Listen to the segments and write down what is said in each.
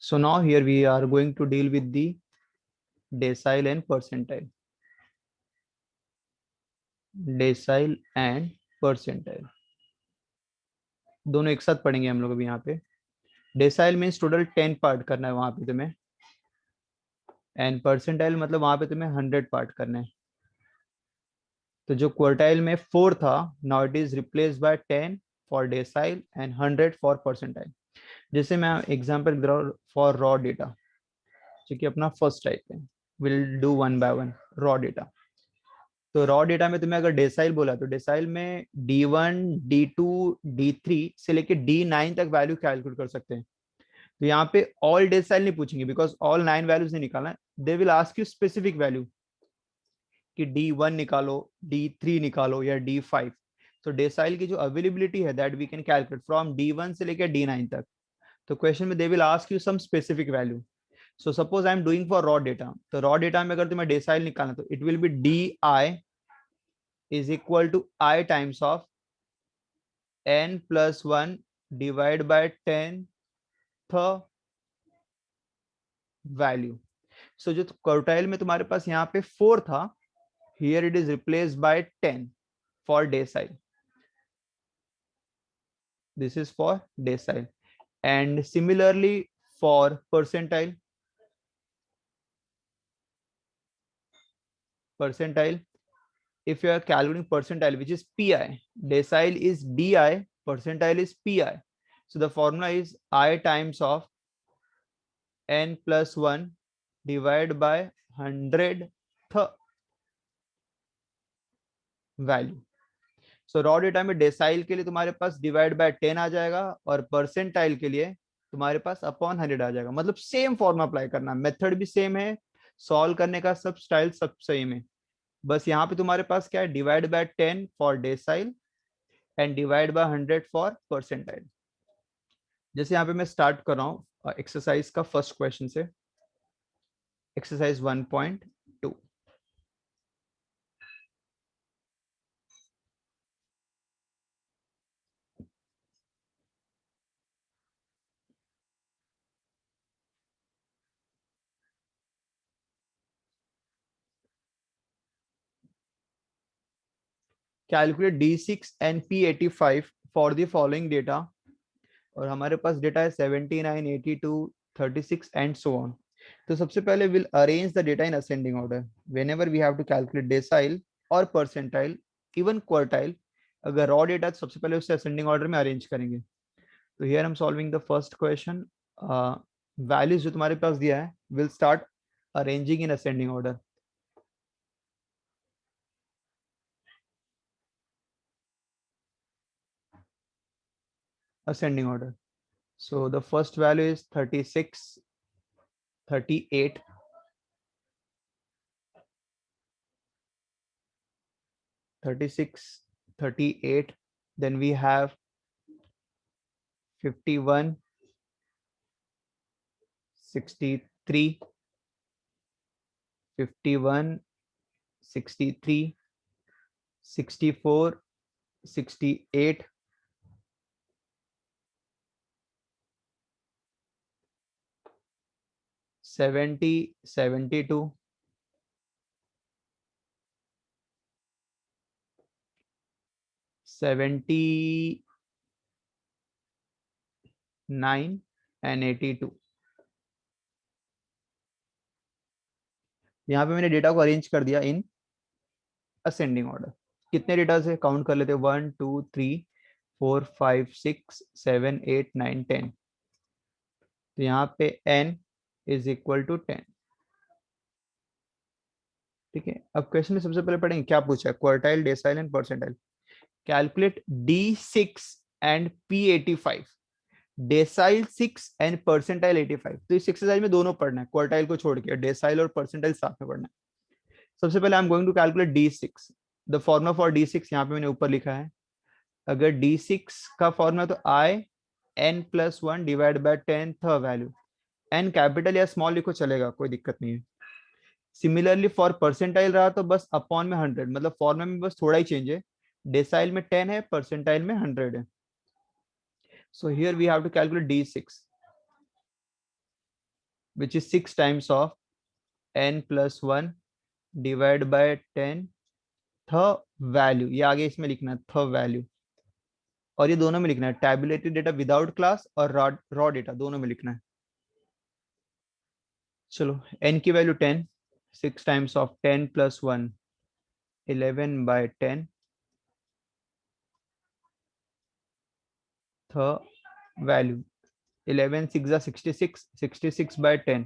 So now here we are going to deal with the decile and percentile. Decile and percentile दोनों एक साथ पढ़ेंगे हम लोग अभी यहाँ पे. डेसाइल मीन्स टोटल 10 पार्ट करना है वहां पे तुम्हें, एंड परसेंटाइल मतलब वहां पे तुम्हें 100 पार्ट करना है. तो जो क्वार्टाइल में 4 था, now it is replace by 10 for decyl and 100 for percentile. जैसे मैं एग्जांपल दे रहा हूँ फॉर रॉ डेटा, जो कि अपना फर्स्ट टाइप है. Will do one by one raw data. तो रॉ डेटा में तुम्हें अगर डेसाइल बोला तो डेसाइल में D1, D2, D3 से लेके D9 तक वैल्यू कैलकुलेट कर सकते हैं. तो यहाँ पे ऑल डेसाइल नहीं पूछेंगे बिकॉज ऑल 9 वैल्यूज नहीं निकालना. दे will ask you specific value कि D1 निकालो, D3 निकालो या D5. तो डेसाइल की जो अवेलेबिलिटी है that we can calculate from D1 से लेकर D9 तक. तो क्वेश्चन में they will ask you some specific value. So suppose I am doing for raw data. तो रॉ डेटा में अगर तुम्हें डेसाइल निकालना तो इट विल बी DI is equal to I times of n plus 1 divided by 10th value. So जो क्वार्टाइल में तुम्हारे पास यहाँ पे 4 था, here it is replaced by 10 for decile. This is for decile. And similarly for percentile. Percentile, if you are calculating percentile, which is PI, decile is DI, percentile is PI. So the formula is I times of n plus 1 divided by 100th value. So raw data में decyl के लिए तुम्हारे पास divide by 10 आ जाएगा और percentile के लिए तुम्हारे पास upon 100 आ जाएगा. मतलब सेम फॉर्मूला अप्लाई करना, मेथड भी सेम है, सॉल्व करने का सब स्टाइल सब सेम है. बस यहाँ पे तुम्हारे पास क्या है, divide by 10 for decyl and divide by 100 for percentile. जैसे यहाँ पे मैं स्टार्ट कर रहा हूँ एक्सरसाइज का फर्स्ट क्वेश्चन से. Exercise 1.2. Calculate D6 and P85 for the following data. और हमारे पास डेटा है 79, 82, 36 एंड सो ऑन. तो सबसे पहले will arrange the data in ascending order. Whenever we have to calculate decile और परसेंटाइल इवन क्वार्टाइल, अगर raw data तो सबसे पहले उसे असेंडिंग ऑर्डर में अरेंज करेंगे. तो here I am solving the first question. Values जो तुम्हारे पास दिया है will start arranging in ascending order. ascending order. So the first value is 36, 38, 36, 38. Then we have 51, 63, 51, 63, 64, 68, 70, 72, 79 and 82. यहाँ पे मैंने डेटा को अरेंज कर दिया इन असेंडिंग ऑर्डर. कितने डेटा से काउंट कर लेते हैं, 1 2 3 4 5 6 7 8 9 10. तो यहाँ पे n इज इक्वल टू 10. ठीक है. अब क्वेश्चन में सबसे पहले पढ़ेंगे क्या पूछा है, quartile, decyl and percentile. Calculate D6 and P85. Decyl 6 and percentile 85. तो इस एक्सरसाइज में दोनों पढ़ना है, क्वार्टाइल को छोड़ के डेसाइल और परसेंटाइल साथ में पढ़ना है. सबसे पहले I am going to calculate D6. The formula for D6 यहाँ पे मैंने ऊपर लिखा है. अगर D6 का फॉर्मूला तो I n plus 1 divide by 10th value. n capital या स्मॉल लिखो चलेगा, कोई दिक्कत नहीं है. सिमिलरली फॉर परसेंटाइल रहा तो बस अपॉन में 100, मतलब फॉर्मूला में बस थोड़ा ही चेंज है. डेसाइल में 10 है, परसेंटाइल में 100 है. So here we have to calculate D6. which is 6 times of n plus 1 divided by 10 th value, ये आगे इसमें लिखना है th value, और ये दोनों में लिखना है टैबुलेटेड डेटा विदाउट क्लास और रॉ डेटा दोनों में लिखना है। चलो n की value 10, 6 times of 10 plus 1 11 by 10 th value 11 6 जा 66, 66 बाय 10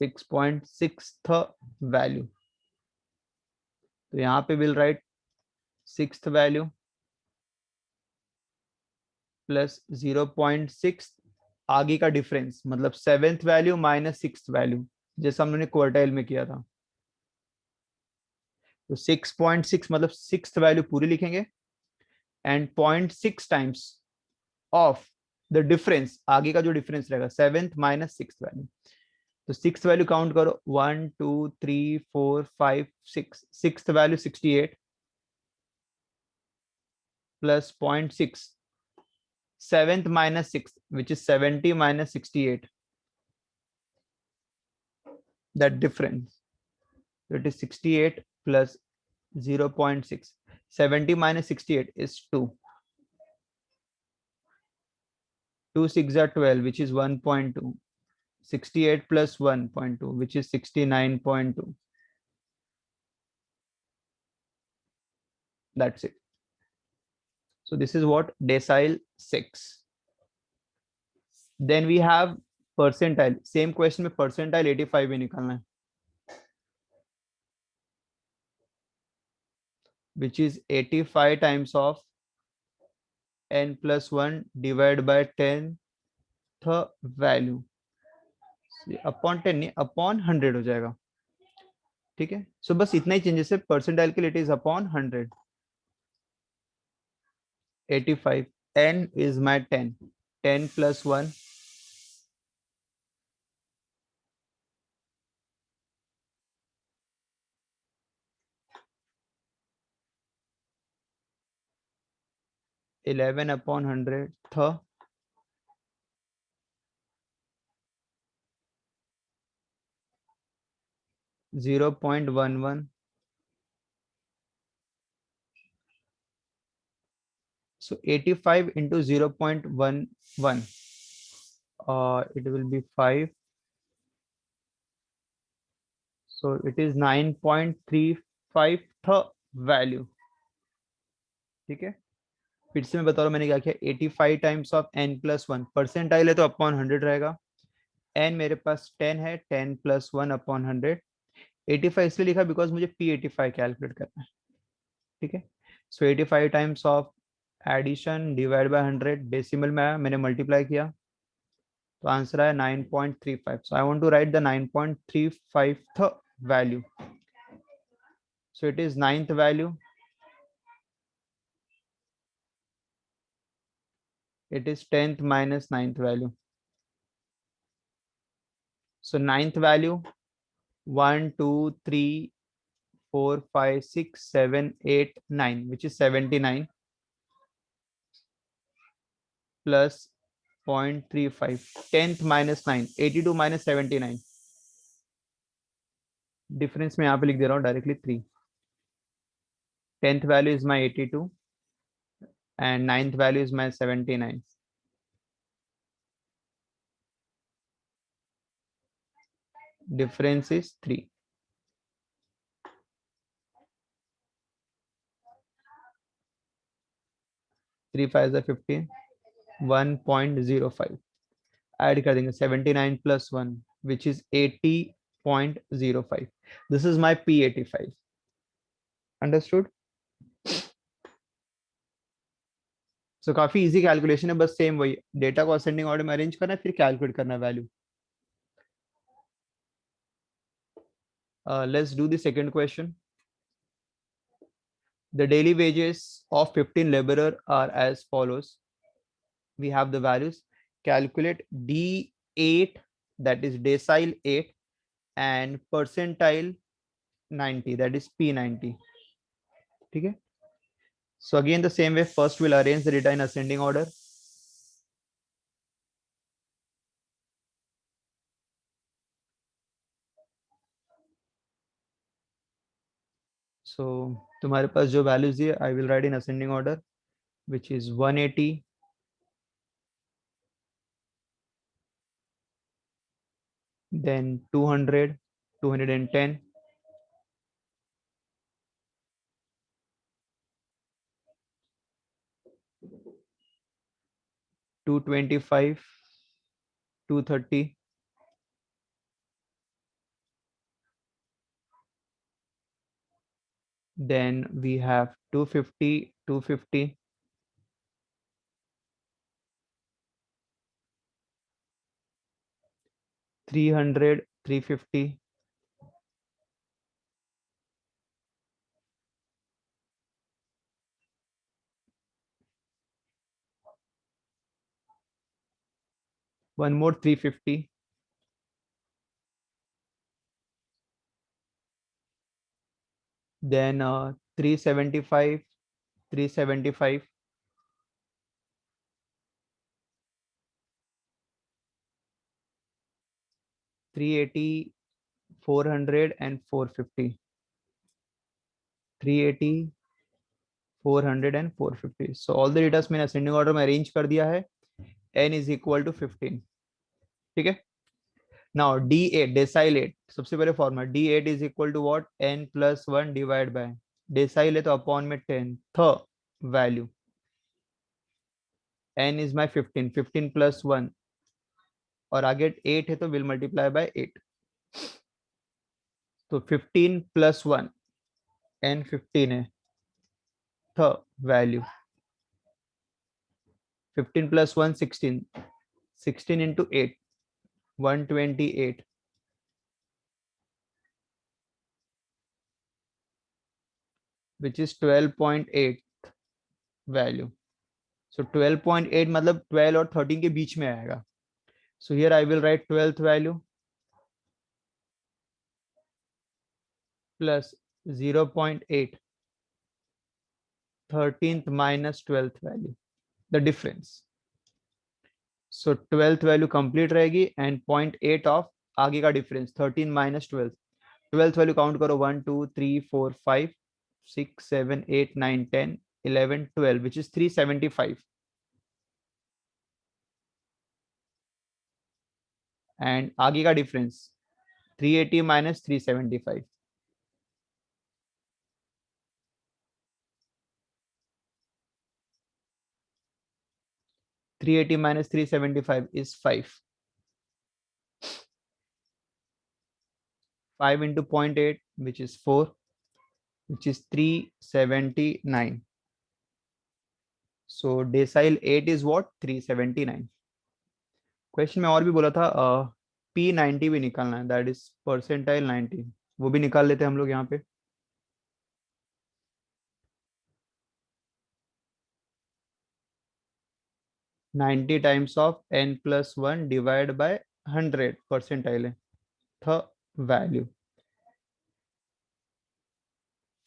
6.6 th वैल्यू। तो यहाँ पे will write sixth value plus 0.6 आगे का डिफरेंस, मतलब seventh value minus sixth value, जैसा हमने क्वार्टाइल में किया था। तो 6.6 मतलब सिक्स्थ वैल्यू पूरी लिखेंगे and 0.6 times of the difference, आगे का जो डिफरेंस रहेगा सेवेंथ माइनस सिक्स्थ वैल्यू। तो सिक्स्थ वैल्यू काउंट करो 1 2 3 4 5 6, sixth value 68 plus 0.6 seventh minus sixth, which is 70 minus 68, that difference. So it is 68 plus 0.6. 70 minus 68 is 2. 2 6 are 12, which is 1.2. 68 plus 1.2, which is 69.2. That's it. So this is what decile 6. Then we have percentile. Same question में percentile 85 भी निकालना है, which is 85 times of n plus 1 divided by 10 th value, upon 10 नहीं upon 100 हो जाएगा। ठीक है, सो बस इतना ही चेंजेस है, परसेंटाइल के लिए it is upon 100। 85 n is my 10, 10 plus 1 11 upon 100 th 0.11, so 85 into 0.11, it will be 5, so it is 9.35 th value। ठीक है, फिर से मैं बता रहा हूँ मैंने क्या किया, 85 times of n plus 1, percentile है तो अपॉन 100 रहेगा, n मेरे पास 10 है, 10 प्लस 1 अपॉन 100। 85 इसलिए लिखा बिकॉज मुझे p85 कैलकुलेट करना है। ठीक है, so 85 times of addition divide by 100, decimal में आया, मैंने मल्टीप्लाई किया तो आंसर आया 9.35। So I want to write the 9.35th value, so it is ninth value, it is 10th minus 9th value, so ninth value 1 2 3 4 5 6 7 8 9, which is 79 plus 0.35, 10th minus 9, 82 minus 79, difference में यहाँ पे लिख दे रहा हूँ directly 3। 10th value is my 82 and 9th value is my 79, difference is 3। 3 5 is 15, 1.05 add कर देंगे, 79 plus 1 which is 80.05, this is my p85। Understood? So काफी easy calculation है, बस सेम वही डेटा को असेंडिंग ऑर्डर में अरेंज करना है, फिर कैलकुलेट करना है value. Let's do the second question. The daily wages of 15 laborer are as follows. We have the values. Calculate D8, that is decile 8, and percentile 90, that is P90. ठीक है, so again the same way, first we'll arrange the data in ascending order. So तुम्हारे पास जो values दिए I will write in ascending order, which is 180, then 200, 210, 225, 230, then we have 250, 250, 300, 350, one more 350, then 375, 375, 380, 400 and 450, 380, 400 and 450. So all the data मैंने ascending order में arrange कर दिया है. n is equal to 15. ठीक है. Now D8 decile 8 सबसे पहले formula D8 is equal to what? n plus 1 divided by decile है तो अपॉन में 10 th value n is my 15, 15 plus 1 और आगे 8 है तो विल मल्टीप्लाई बाय 8. तो 15 plus 1 n 15 है th value 15 plus 1 16, 16 into 8 128, which is 12.8 value. So 12.8 मतलब 12 और 13 के बीच में आएगा. So here I will write 12th value plus 0.8, 13th minus 12th value, the difference. So 12th value complete रहेगी and 0.8 of आगे का difference 13 minus 12th. 12th value count करो 1 2 3 4 5 6 7 8 9 10 11 12, which is 375, and आगे का difference 380 minus 375. 380 minus 375 is 5. 5 into 0.8, which is 4, which is 379. So decile 8 is what? 379. Question में और भी बोला था P90 भी निकालना है, दैट इज परसेंटाइल 90. वो भी निकाल लेते हैं हम लोग यहाँ पे. 90 times of n plus 1 divide by 100 percentile है थ value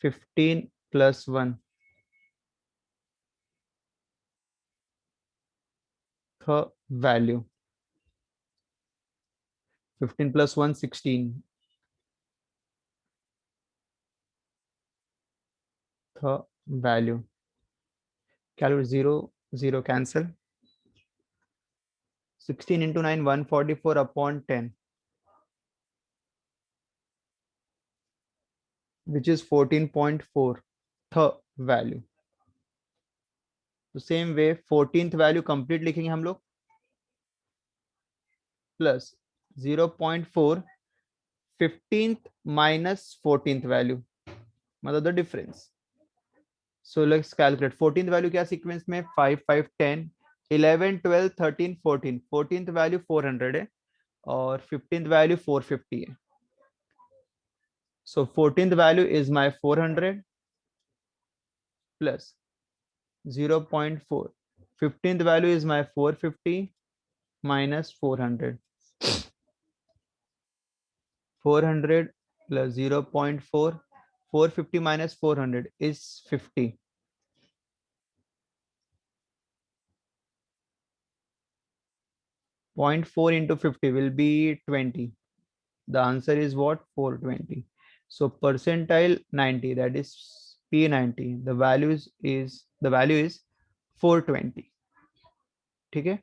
15 plus 1 th value 15 plus 1 16 th value calculate 0 0 cancel 16 into 9 144 upon 10, which is 14.4 th value. तो same way 14th value complete लिखेंगे हम लोग plus 0.4 15th minus 14th value मतलब the difference. So let's calculate 14th value क्या sequence में 5 5 10 11 12 13 14. 14th value 400 है और 15th value 450 है. सो 14th value is my 400 plus 0.4. 15th value is my 450 minus 400. 400 plus 0.4. 450 minus 400 is 50. 0.4 into 50 will be 20. The answer is what? 420. So percentile 90, that is P90, the value is 420. ठीक है,